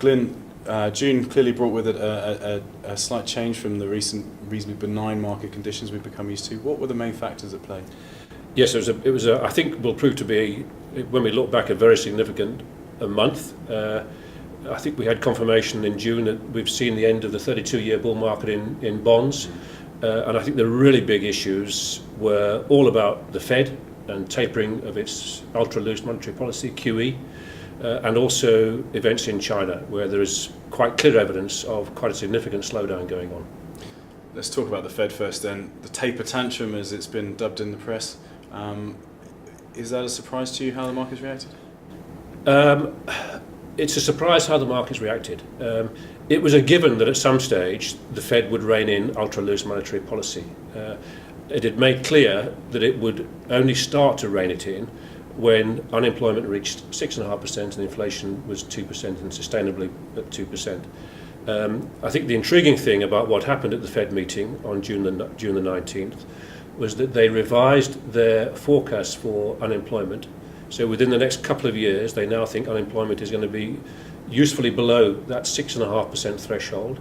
Glyn, June clearly brought with it a slight change from the recent reasonably benign market conditions we've become used to. What were the main factors at play? Yes, it was I think will prove to be, when we look back, a very significant month. I think we had confirmation in June that we've seen the end of the 32-year bull market in bonds. And I think the really big issues were all about the Fed and tapering of its ultra-loose monetary policy, QE, and also events in China, where there is quite clear evidence of quite a significant slowdown going on. Let's talk about the Fed first then. The taper tantrum, as it's been dubbed in the press. Is that a surprise to you, how the market's reacted? It's a surprise how the market's reacted. It was a given that at some stage the Fed would rein in ultra-loose monetary policy. It had made clear that it would only start to rein it in when unemployment reached 6.5% and inflation was 2% and sustainably at 2%. I think the intriguing thing about what happened at the Fed meeting on June the 19th was that they revised their forecast for unemployment. So within the next couple of years, they now think unemployment is going to be usefully below that 6.5% threshold.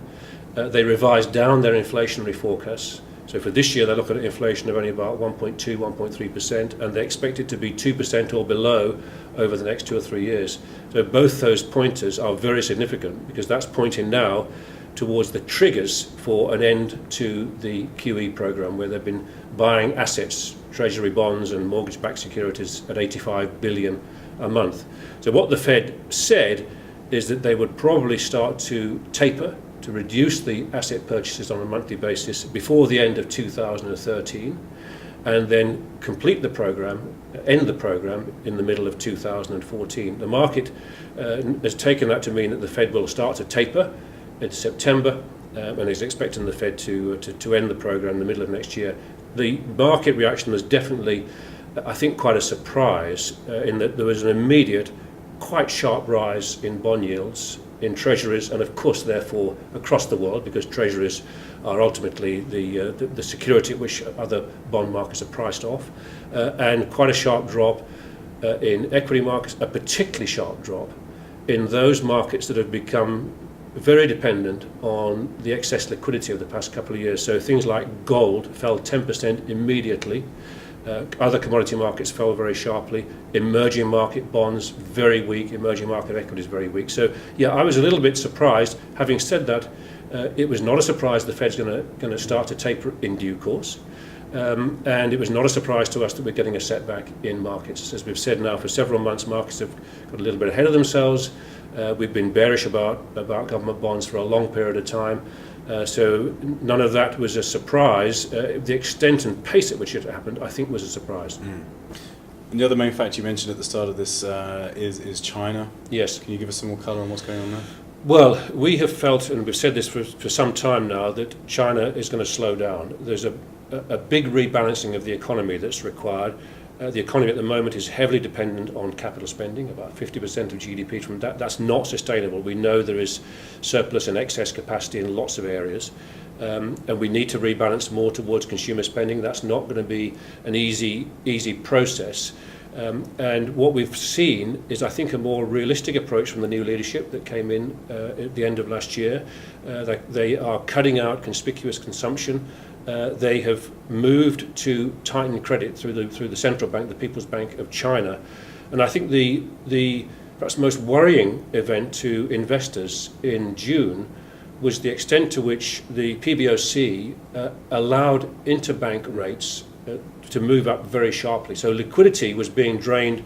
They revised down their inflationary forecasts. So for this year, they're looking at inflation of only about 1.2, 1.3%, and they expect it to be 2% or below over the next 2 or 3 years. So both those pointers are very significant, because that's pointing now towards the triggers for an end to the QE program, where they've been buying assets, treasury bonds and mortgage-backed securities at 85 billion a month. So what the Fed said is that they would probably start to taper, to reduce the asset purchases on a monthly basis before the end of 2013, and then complete the program, end the program in the middle of 2014. The market has taken that to mean that the Fed will start to taper in September, and is expecting the Fed to end the program in the middle of next year. The market reaction was definitely, I think, quite a surprise in that there was an immediate, quite sharp rise in bond yields, in treasuries, and of course therefore across the world, because treasuries are ultimately the security at which other bond markets are priced off, and quite a sharp drop in equity markets, a particularly sharp drop in those markets that have become very dependent on the excess liquidity of the past couple of years. So things like gold fell 10% immediately. Other commodity markets fell very sharply. Emerging market bonds, very weak. Emerging market equities, very weak. So, yeah, I was a little bit surprised. Having said that, it was not a surprise the Fed's going to start to taper in due course. And it was not a surprise to us that we're getting a setback in markets. As we've said now for several months, markets have got a little bit ahead of themselves. We've been bearish about government bonds for a long period of time. So none of that was a surprise. The extent and pace at which it happened, I think, was a surprise. And the other main fact you mentioned at the start of this is China. Yes. Can you give us some more colour on what's going on there? Well, we have felt, and we've said this for some time now, that China is going to slow down. There's a big rebalancing of the economy that's required. The economy at the moment is heavily dependent on capital spending, about 50% of GDP from that. That's not sustainable. We know there is surplus and excess capacity in lots of areas, and we need to rebalance more towards consumer spending. That's not going to be an easy process. And what we've seen is, I think, a more realistic approach from the new leadership that came in at the end of last year. They are cutting out conspicuous consumption. They have moved to tighten credit through the central bank, the People's Bank of China. And I think the perhaps most worrying event to investors in June was the extent to which the PBOC allowed interbank rates to move up very sharply. So liquidity was being drained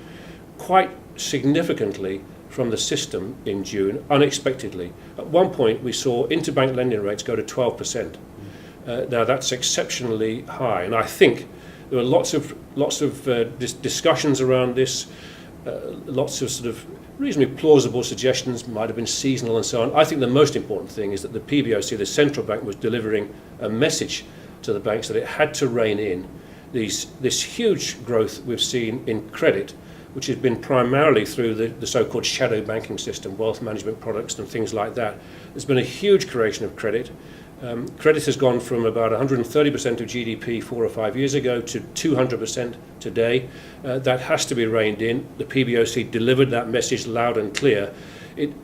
quite significantly from the system in June, unexpectedly. At one point, we saw interbank lending rates go to 12%. Now that's exceptionally high, and I think there were lots of discussions around this, lots of sort of reasonably plausible suggestions, might have been seasonal and so on. I think the most important thing is that the PBOC, the central bank, was delivering a message to the banks that it had to rein in this huge growth we've seen in credit, which has been primarily through the so-called shadow banking system, wealth management products and things like that. There's been a huge creation of credit. Credit has gone from about 130% of GDP 4 or 5 years ago to 200% today. That has to be reined in. The PBOC delivered that message loud and clear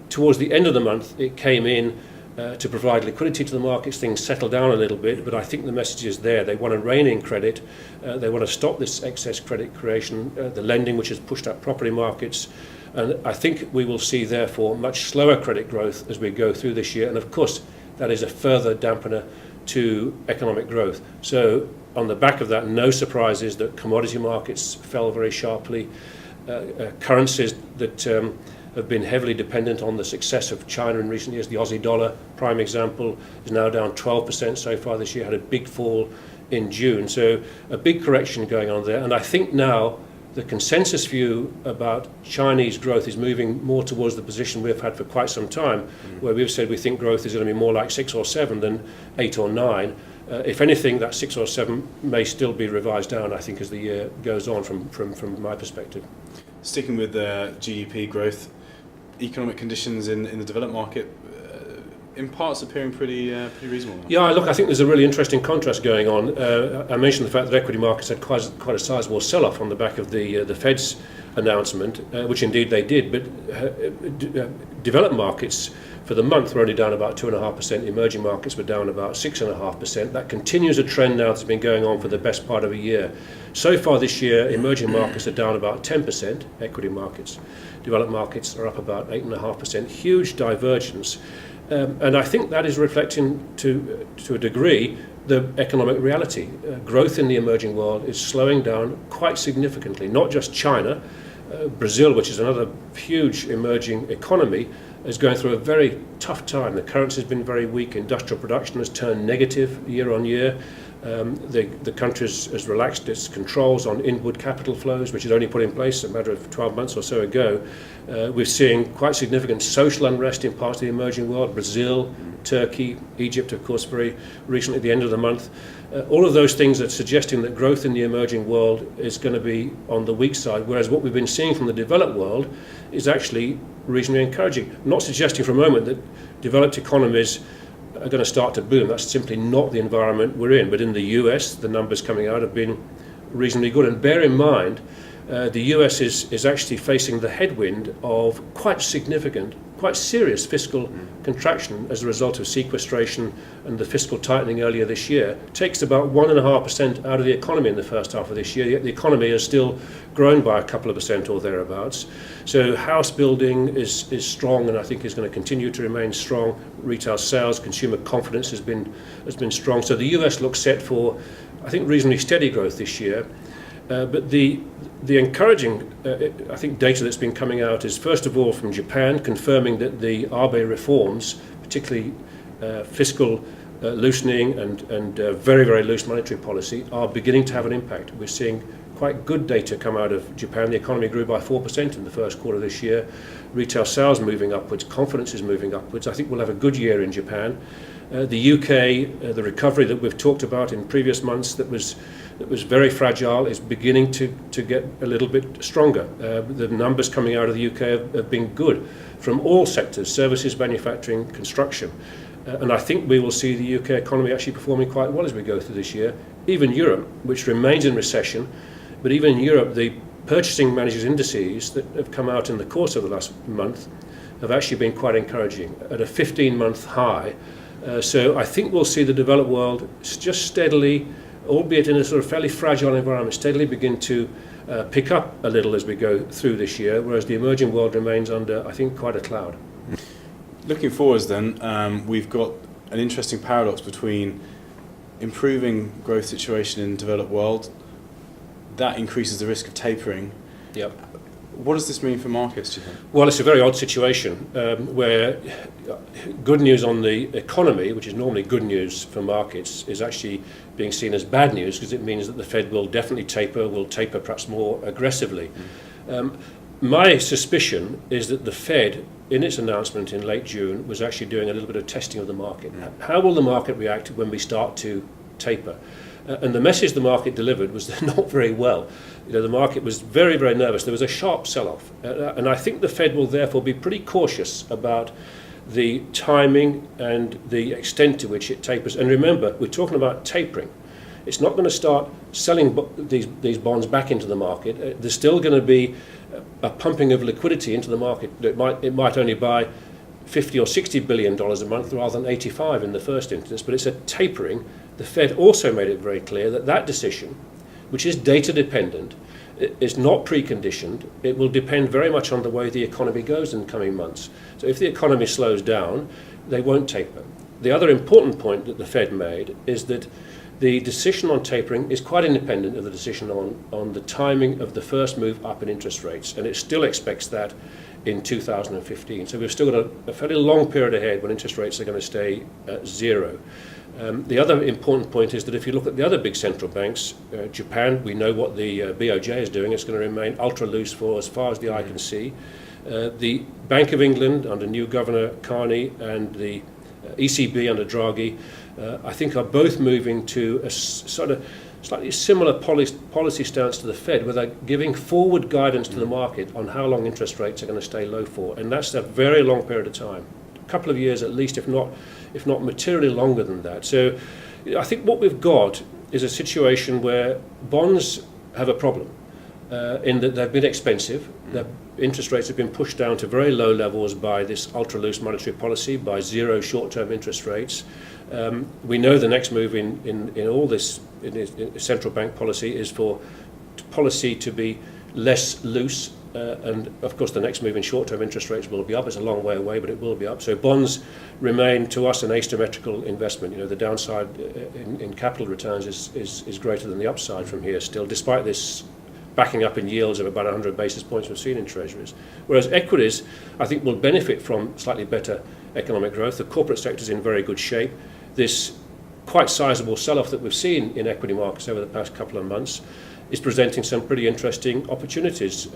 towards the end of the month, it came in to provide liquidity to the markets. Things settled down a little bit, but I think the message is there. They want to rein in credit. They want to stop this excess credit creation, the lending which has pushed up property markets. And I think we will see, therefore, much slower credit growth as we go through this year. And of course, that is a further dampener to economic growth. So on the back of that, no surprises that commodity markets fell very sharply. Currencies that have been heavily dependent on the success of China in recent years. The Aussie dollar, prime example, is now down 12% so far this year, had a big fall in June. So a big correction going on there. And I think now the consensus view about Chinese growth is moving more towards the position we've had for quite some time, where we've said we think growth is going to be more like 6 or 7 than 8 or 9. If anything, that 6 or 7 may still be revised down, I think, as the year goes on from my perspective. Sticking with GDP growth, economic conditions in the developed market, in parts appearing pretty reasonable. Yeah, look, I think there's a really interesting contrast going on. I mentioned the fact that equity markets had quite a sizable sell-off on the back of the Fed's announcement, which indeed they did. But developed markets for the month were only down about 2.5%. Emerging markets were down about 6.5%. That continues a trend now that's been going on for the best part of a year. So far this year, emerging markets are down about 10%, equity markets. Developed markets are up about 8.5%. Huge divergence. And I think that is reflecting to a degree the economic reality. Growth in the emerging world is slowing down quite significantly. Not just China. Brazil, which is another huge emerging economy, is going through a very tough time. The currency has been very weak. Industrial production has turned negative year on year. The country has relaxed its controls on inward capital flows, which is only put in place a matter of 12 months or so ago. We're seeing quite significant social unrest in parts of the emerging world, Brazil, Turkey, Egypt, of course, very recently at the end of the month. All of those things are suggesting that growth in the emerging world is going to be on the weak side, whereas what we've been seeing from the developed world is actually reasonably encouraging. I'm not suggesting for a moment that developed economies are going to start to boom. That's simply not the environment we're in. But in the US, the numbers coming out have been reasonably good. And bear in mind, the US is actually facing the headwind of quite significant, quite serious fiscal contraction as a result of sequestration and the fiscal tightening earlier this year. It takes about 1.5% out of the economy in the first half of this year, yet the economy has still grown by a couple of percent or thereabouts. So house building is strong, and I think is going to continue to remain strong. Retail sales, consumer confidence has been strong. So the US looks set for, I think, reasonably steady growth this year. But the encouraging, I think, data that's been coming out is, first of all, from Japan, confirming that the Abe reforms, particularly fiscal loosening and very, very loose monetary policy, are beginning to have an impact. We're seeing quite good data come out of Japan. The economy grew by 4% in the first quarter of this year. Retail sales moving upwards, confidence is moving upwards. I think we'll have a good year in Japan. The UK, the recovery that we've talked about in previous months that was very fragile, is beginning to get a little bit stronger. The numbers coming out of the UK have been good from all sectors: services, manufacturing, construction. And I think we will see the UK economy actually performing quite well as we go through this year. Even Europe, which remains in recession, but even in Europe, the purchasing managers' indices that have come out in the course of the last month have actually been quite encouraging, at a 15-month high. So I think we'll see the developed world just steadily, albeit in a sort of fairly fragile environment, steadily begin to pick up a little as we go through this year, whereas the emerging world remains under, I think, quite a cloud. Looking forwards then, we've got an interesting paradox between improving growth situation in the developed world. That increases the risk of tapering. Yep. What does this mean for markets, do you think? Well, it's a very odd situation where good news on the economy, which is normally good news for markets, is actually being seen as bad news, because it means that the Fed will definitely will taper perhaps more aggressively. My suspicion is that the Fed, in its announcement in late June, was actually doing a little bit of testing of the market. How will the market react when we start to taper? And the message the market delivered was not very well. The market was very, very nervous. There was a sharp sell-off. And I think the Fed will therefore be pretty cautious about the timing and the extent to which it tapers. And remember, we're talking about tapering. It's not going to start selling these bonds back into the market. There's still going to be a pumping of liquidity into the market. It might only buy $50 or $60 billion a month rather than 85 in the first instance, but it's a tapering. The Fed also made it very clear that that decision, which is data dependent, is not preconditioned. It will depend very much on the way the economy goes in the coming months. So if the economy slows down, they won't taper. The other important point that the Fed made is that the decision on tapering is quite independent of the decision on the timing of the first move up in interest rates, and it still expects that in 2015. So we've still got a fairly long period ahead when interest rates are going to stay at zero. The other important point is that if you look at the other big central banks, Japan, we know what the BOJ is doing. It's going to remain ultra loose for as far as the eye can see. The Bank of England under new Governor Carney and the ECB under Draghi, I think are both moving to a sort of slightly similar policy stance to the Fed, where they're giving forward guidance to the market on how long interest rates are going to stay low for. And that's a very long period of time, a couple of years at least, if not materially longer than that. So I think what we've got is a situation where bonds have a problem in that they've been expensive. Their interest rates have been pushed down to very low levels by this ultra-loose monetary policy, by zero short-term interest rates. We know the next move in all this in central bank policy is for policy to be less loose, and of course the next move in short-term interest rates will be up. It's a long way away, but it will be up. So bonds remain to us an asymmetrical investment. You know, the downside in capital returns is greater than the upside from here still, despite this backing up in yields of about 100 basis points we've seen in treasuries. Whereas equities, I think, will benefit from slightly better economic growth. The corporate sector is in very good shape. This quite sizable sell-off that we've seen in equity markets over the past couple of months is presenting some pretty interesting opportunities,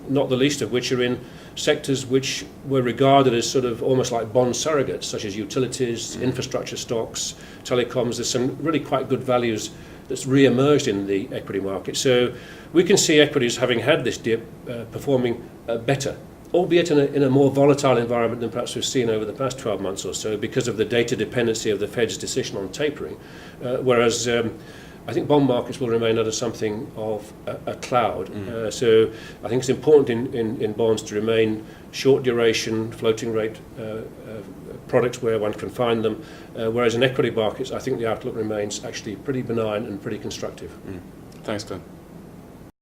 not the least of which are in sectors which were regarded as sort of almost like bond surrogates, such as utilities, infrastructure stocks, telecoms. There's some really quite good values that's re-emerged in the equity market. So we can see equities, having had this dip, performing better, albeit in a more volatile environment than perhaps we've seen over the past 12 months or so because of the data dependency of the Fed's decision on tapering. Whereas I think bond markets will remain under something of a cloud. So I think it's important in bonds to remain short duration, floating rate products where one can find them. Whereas in equity markets, I think the outlook remains actually pretty benign and pretty constructive. Thanks, Glenn.